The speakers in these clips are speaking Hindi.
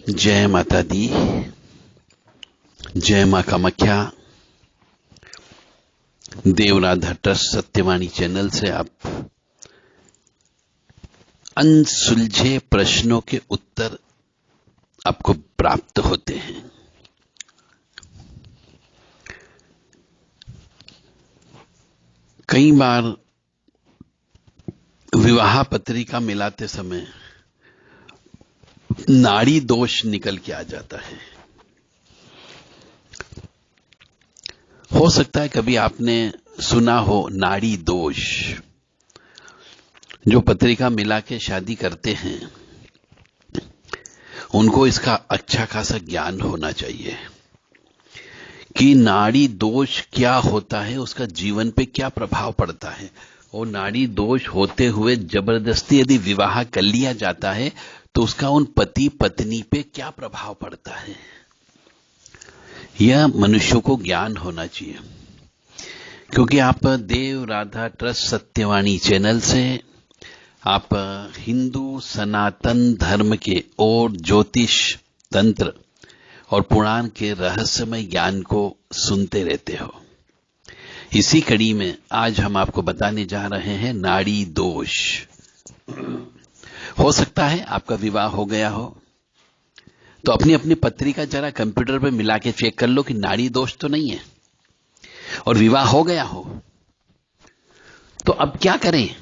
जय माता दी, जय मां कामाख्या। देवराधा ट्रस्ट सत्यवाणी चैनल से आप अनसुलझे प्रश्नों के उत्तर आपको प्राप्त होते हैं। कई बार विवाह पत्रिका मिलाते समय नाड़ी दोष निकल के आ जाता है। हो सकता है कभी आपने सुना हो नाड़ी दोष। जो पत्रिका मिला के शादी करते हैं उनको इसका अच्छा खासा ज्ञान होना चाहिए कि नाड़ी दोष क्या होता है, उसका जीवन पे क्या प्रभाव पड़ता है, और नाड़ी दोष होते हुए जबरदस्ती यदि विवाह कर लिया जाता है तो उसका उन पति पत्नी पे क्या प्रभाव पड़ता है, यह मनुष्यों को ज्ञान होना चाहिए। क्योंकि आप देव राधा ट्रस्ट सत्यवाणी चैनल से आप हिंदू सनातन धर्म के और ज्योतिष तंत्र और पुराण के रहस्यमय ज्ञान को सुनते रहते हो। इसी कड़ी में आज हम आपको बताने जा रहे हैं नाड़ी दोष। हो सकता है आपका विवाह हो गया हो तो अपनी अपनी पत्रिका जरा कंप्यूटर पे मिला के चेक कर लो कि नाड़ी दोष तो नहीं है, और विवाह हो गया हो तो अब क्या करें।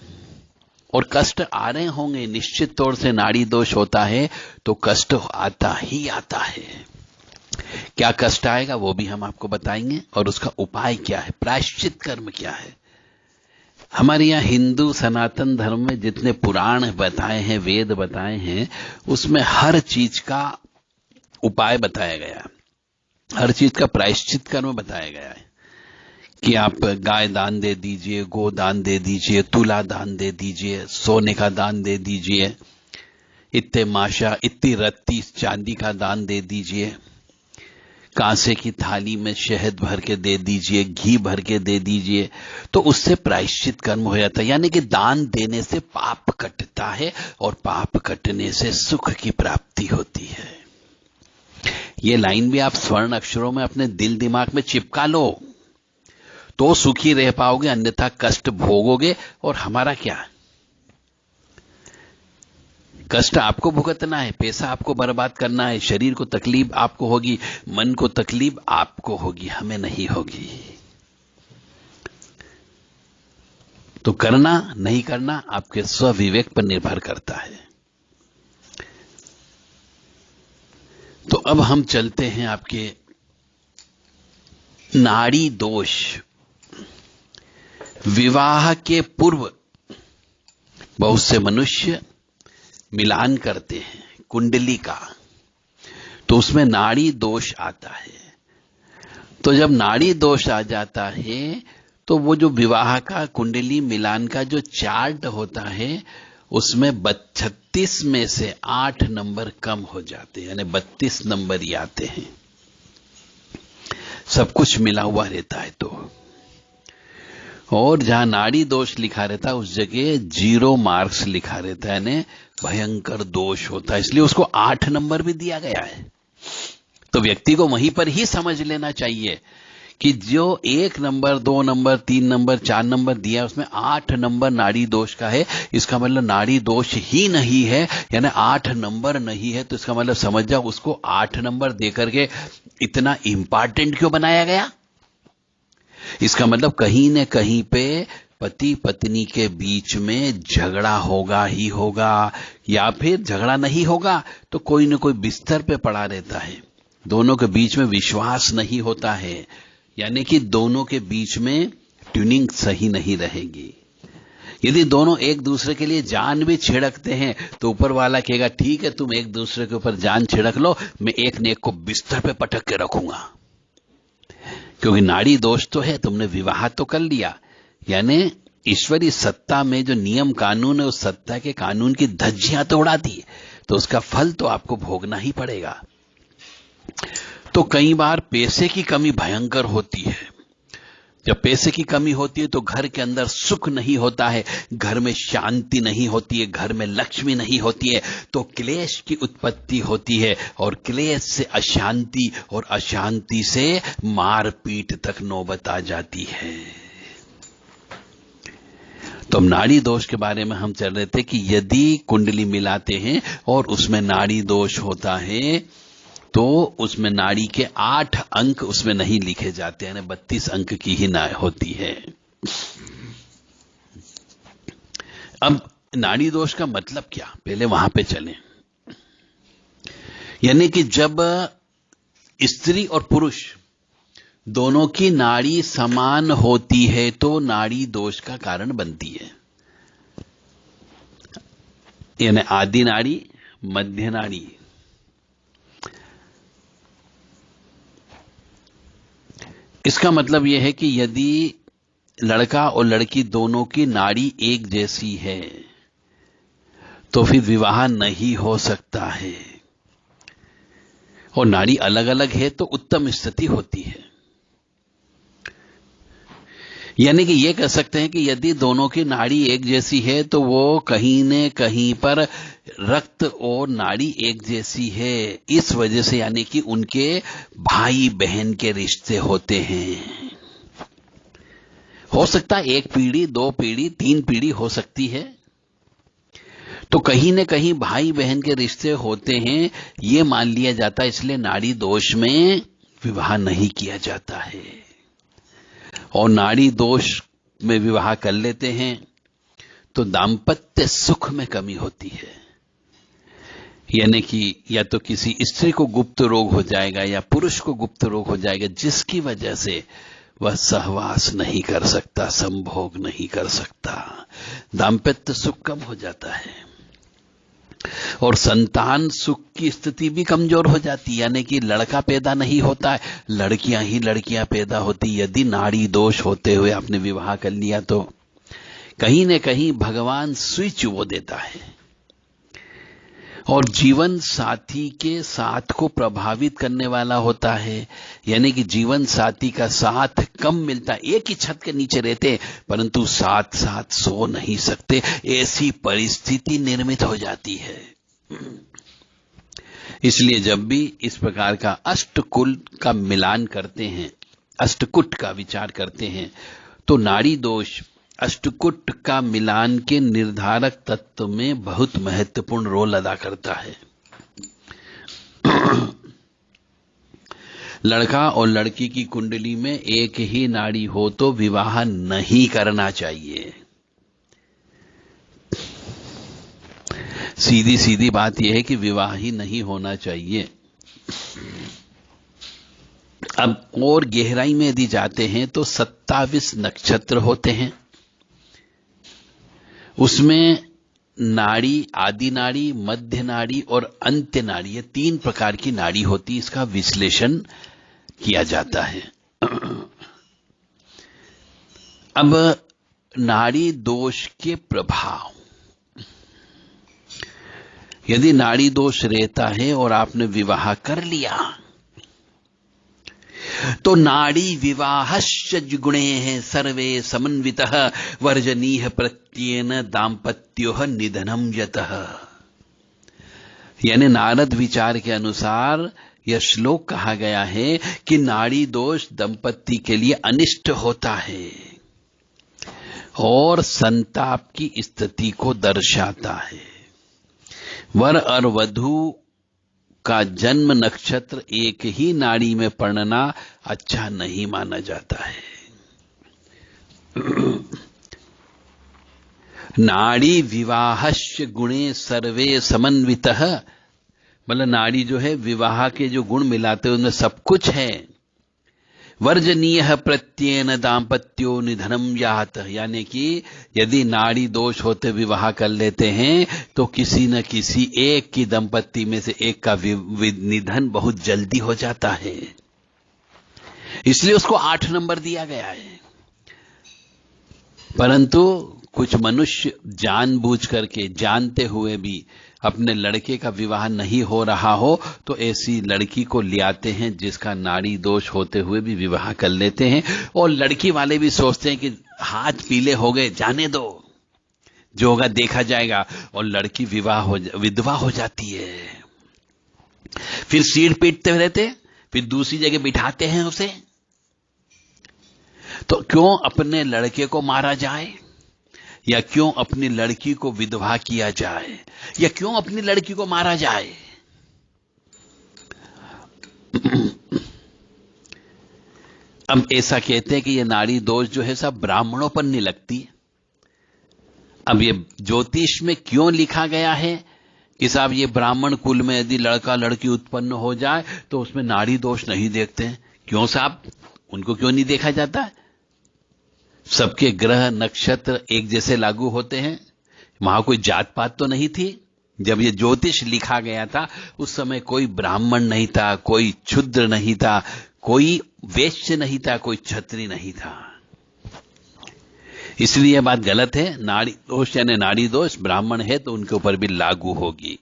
और कष्ट आ रहे होंगे, निश्चित तौर से नाड़ी दोष होता है तो कष्ट आता ही आता है। क्या कष्ट आएगा वो भी हम आपको बताएंगे, और उसका उपाय क्या है, प्रायश्चित कर्म क्या है। हमारे यहाँ हिंदू सनातन धर्म में जितने पुराण बताए हैं, वेद बताए हैं, उसमें हर चीज का उपाय बताया गया, हर चीज का प्रायश्चित कर्म बताया गया है कि आप गाय दान दे दीजिए, गो दान दे दीजिए, तुला दान दे दीजिए, सोने का दान दे दीजिए, इतने माशा इतनी रत्ती चांदी का दान दे दीजिए, कांसे की थाली में शहद भर के दे दीजिए, घी भर के दे दीजिए, तो उससे प्रायश्चित कर्म हो जाता है। यानी कि दान देने से पाप कटता है और पाप कटने से सुख की प्राप्ति होती है। ये लाइन भी आप स्वर्ण अक्षरों में अपने दिल दिमाग में चिपका लो तो सुखी रह पाओगे, अन्यथा कष्ट भोगोगे। और हमारा क्या, कष्ट आपको भुगतना है, पैसा आपको बर्बाद करना है, शरीर को तकलीफ आपको होगी, मन को तकलीफ आपको होगी, हमें नहीं होगी। तो करना नहीं करना आपके स्वविवेक पर निर्भर करता है। तो अब हम चलते हैं आपके नाड़ी दोष। विवाह के पूर्व बहुत से मनुष्य मिलान करते हैं कुंडली का, तो उसमें नाड़ी दोष आता है। तो जब नाड़ी दोष आ जाता है तो वो जो विवाह का कुंडली मिलान का जो चार्ट होता है उसमें 36 में से 8 नंबर कम हो जाते हैं, यानी 32 नंबर ही आते हैं। सब कुछ मिला हुआ रहता है तो, और जहां नाड़ी दोष लिखा रहता है उस जगह 0 मार्क्स लिखा रहता है, यानी भयंकर दोष होता है, इसलिए उसको 8 नंबर भी दिया गया है। तो व्यक्ति को वहीं पर ही समझ लेना चाहिए कि जो 1 नंबर 2 नंबर 3 नंबर 4 नंबर दिया उसमें 8 नंबर नाड़ी दोष का है। इसका मतलब नाड़ी दोष ही नहीं है, यानी 8 नंबर नहीं है, तो इसका मतलब समझ जाओ उसको 8 नंबर देकर के इतना इंपॉर्टेंट क्यों बनाया गया। इसका मतलब कहीं न कहीं पे पति पत्नी के बीच में झगड़ा होगा ही होगा, या फिर झगड़ा नहीं होगा तो कोई न कोई बिस्तर पे पड़ा रहता है, दोनों के बीच में विश्वास नहीं होता है, यानी कि दोनों के बीच में ट्यूनिंग सही नहीं रहेगी। यदि दोनों एक दूसरे के लिए जान भी छिड़कते हैं तो ऊपर वाला कहेगा ठीक है तुम एक दूसरे के ऊपर जान छिड़क लो, मैं एक ने एक को बिस्तर पे पटक के रखूंगा। क्योंकि नाड़ी दोष तो है, तुमने विवाह तो कर लिया, यानी ईश्वरी सत्ता में जो नियम कानून है उस सत्ता के कानून की धज्जियां तो उड़ा दी, तो उसका फल तो आपको भोगना ही पड़ेगा। तो कई बार पैसे की कमी भयंकर होती है, जब पैसे की कमी होती है तो घर के अंदर सुख नहीं होता है, घर में शांति नहीं होती है, घर में लक्ष्मी नहीं होती है, तो क्लेश की उत्पत्ति होती है, और क्लेश से अशांति, और अशांति से मारपीट तक नौबत आ जाती है। तो नाड़ी दोष के बारे में हम चल रहे थे कि यदि कुंडली मिलाते हैं और उसमें नाड़ी दोष होता है तो उसमें नाड़ी के 8 अंक उसमें नहीं लिखे जाते हैं, 32 अंक की ही ना होती है। अब नाड़ी दोष का मतलब क्या, पहले वहां पे चलें। यानी कि जब स्त्री और पुरुष दोनों की नाड़ी समान होती है तो नाड़ी दोष का कारण बनती है। यानी आदि नाड़ी, मध्य नाड़ी। इसका मतलब यह है कि यदि लड़का और लड़की दोनों की नाड़ी एक जैसी है तो फिर विवाह नहीं हो सकता है, और नाड़ी अलग अलग है तो उत्तम स्थिति होती है। यानी कि यह कह सकते हैं कि यदि दोनों की नाड़ी एक जैसी है तो वो कहीं न कहीं पर रक्त और नाड़ी एक जैसी है, इस वजह से यानी कि उनके भाई बहन के रिश्ते होते हैं। हो सकता है 1 पीढ़ी, 2 पीढ़ी, 3 पीढ़ी हो सकती है, तो कहीं न कहीं भाई बहन के रिश्ते होते हैं, यह मान लिया जाता है। इसलिए नाड़ी दोष में विवाह नहीं किया जाता है, और नाड़ी दोष में विवाह कर लेते हैं तो दांपत्य सुख में कमी होती है। यानी कि या तो किसी स्त्री को गुप्त रोग हो जाएगा या पुरुष को गुप्त रोग हो जाएगा, जिसकी वजह से वह सहवास नहीं कर सकता, संभोग नहीं कर सकता, दांपत्य सुख कम हो जाता है, और संतान सुख की स्थिति भी कमजोर हो जाती है। यानी कि लड़का पैदा नहीं होता है, लड़कियां ही लड़कियां पैदा होती। यदि नाड़ी दोष होते हुए आपने विवाह कर लिया तो कहीं न कहीं भगवान स्विच वो देता है, और जीवन साथी के साथ को प्रभावित करने वाला होता है। यानी कि जीवन साथी का साथ कम मिलता है, एक ही छत के नीचे रहते परंतु साथ साथ सो नहीं सकते, ऐसी परिस्थिति निर्मित हो जाती है। इसलिए जब भी इस प्रकार का अष्टकुल का मिलान करते हैं, अष्टकुट का विचार करते हैं, तो नाड़ी दोष अष्टकुट का मिलान के निर्धारक तत्व में बहुत महत्वपूर्ण रोल अदा करता है। लड़का और लड़की की कुंडली में एक ही नाड़ी हो तो विवाह नहीं करना चाहिए। सीधी सीधी बात यह है कि विवाह ही नहीं होना चाहिए। अब और गहराई में यदि जाते हैं तो 27 नक्षत्र होते हैं, उसमें नाड़ी, आदि नाड़ी, मध्य नाड़ी और अंत्य नाड़ी, ये 3 प्रकार की नाड़ी होती है। इसका विश्लेषण किया जाता है। अब नाड़ी दोष के प्रभाव, यदि नाड़ी दोष रहता है और आपने विवाह कर लिया तो नाड़ी विवाहश्च गुणे हैं सर्वे समन्वितः वर्जनीय प्रत्येन दाम्पत्यो निधनम यतः। यानी नारद विचार के अनुसार यह श्लोक कहा गया है कि नाड़ी दोष दंपत्ति के लिए अनिष्ट होता है और संताप की स्थिति को दर्शाता है। वर और वधू का जन्म नक्षत्र एक ही नाड़ी में पड़ना अच्छा नहीं माना जाता है। नाड़ी विवाहस्य गुणे सर्वे समन्वितः, मतलब नाड़ी जो है विवाह के जो गुण मिलाते हैं उनमें सब कुछ है। वर्जनीय प्रत्येन दाम्पत्यो निधनम यात, यानी कि यदि नाड़ी दोष होते विवाह कर लेते हैं तो किसी न किसी एक की दंपत्ति में से एक का निधन बहुत जल्दी हो जाता है, इसलिए उसको 8 नंबर दिया गया है। परंतु कुछ मनुष्य जानबूझ करके जानते हुए भी अपने लड़के का विवाह नहीं हो रहा हो तो ऐसी लड़की को ले आते हैं जिसका नाड़ी दोष होते हुए भी विवाह कर लेते हैं, और लड़की वाले भी सोचते हैं कि हाथ पीले हो गए, जाने दो, जो होगा देखा जाएगा, और लड़की विधवा हो जाती है। फिर सीट पीटते रहते, फिर दूसरी जगह बिठाते हैं उसे। तो क्यों अपने लड़के को मारा जाए, या क्यों अपनी लड़की को विधवा किया जाए, या क्यों अपनी लड़की को मारा जाए? अब ऐसा कहते हैं कि ये नाड़ी दोष जो है सब ब्राह्मणों पर नहीं लगती। अब ये ज्योतिष में क्यों लिखा गया है कि साहब ये ब्राह्मण कुल में यदि लड़का लड़की उत्पन्न हो जाए तो उसमें नाड़ी दोष नहीं देखते हैं? क्यों साहब, उनको क्यों नहीं देखा जाता? सबके ग्रह नक्षत्र एक जैसे लागू होते हैं, वहां कोई जात पात तो नहीं थी। जब ये ज्योतिष लिखा गया था उस समय कोई ब्राह्मण नहीं था, कोई क्षुद्र नहीं था, कोई वैश्य नहीं था, कोई क्षत्रिय नहीं था। इसलिए यह बात गलत है। नाड़ी दोष यानी नाड़ी दोष ब्राह्मण है तो उनके ऊपर भी लागू होगी।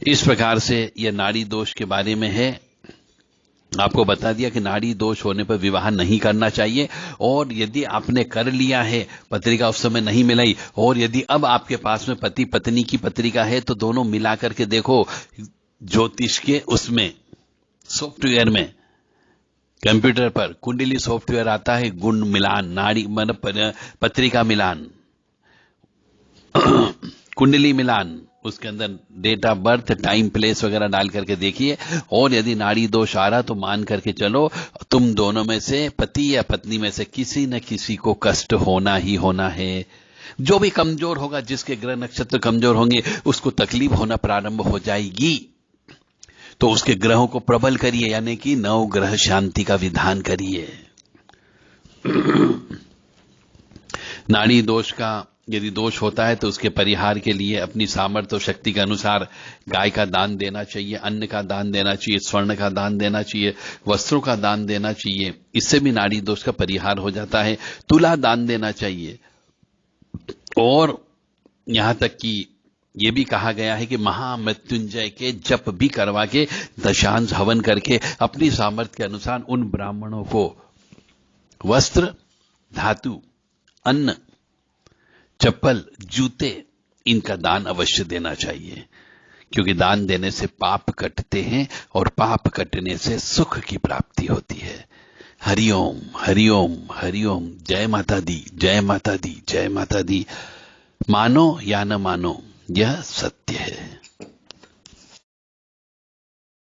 इस प्रकार से यह नाड़ी दोष के बारे में है। आपको बता दिया कि नाड़ी दोष होने पर विवाह नहीं करना चाहिए, और यदि आपने कर लिया है, पत्रिका उस समय नहीं मिलाई, और यदि अब आपके पास में पति पत्नी की पत्रिका है तो दोनों मिला करके देखो। ज्योतिष के उसमें सॉफ्टवेयर में, कंप्यूटर पर कुंडली सॉफ्टवेयर आता है, गुण मिलान, नाड़ी मतलब पत्रिका मिलान, कुंडली मिलान, उसके अंदर date of birth, time, place वगैरह डाल करके देखिए, और यदि नाड़ी दोष आ रहा तो मान करके चलो तुम दोनों में से, पति या पत्नी में से किसी न किसी को कष्ट होना ही होना है। जो भी कमजोर होगा, जिसके ग्रह नक्षत्र कमजोर होंगे उसको तकलीफ होना प्रारंभ हो जाएगी। तो उसके ग्रहों को प्रबल करिए, यानी कि 9 ग्रह शांति का विधान करिए। नाड़ी दोष का यदि दोष होता है तो उसके परिहार के लिए अपनी सामर्थ्य और शक्ति के अनुसार गाय का दान देना चाहिए, अन्न का दान देना चाहिए, स्वर्ण का दान देना चाहिए, वस्त्रों का दान देना चाहिए। इससे भी नाड़ी दोष का परिहार हो जाता है। तुला दान देना चाहिए, और यहां तक कि यह भी कहा गया है कि महामृत्युंजय के जप भी करवा के, दशांश हवन करके अपनी सामर्थ्य के अनुसार उन ब्राह्मणों को वस्त्र, धातु, अन्न, चप्पल, जूते, इनका दान अवश्य देना चाहिए, क्योंकि दान देने से पाप कटते हैं और पाप कटने से सुख की प्राप्ति होती है। हरिओम हरिओम हरिओम। जय माता दी, जय माता दी, जय माता दी। मानो या न मानो, यह सत्य है।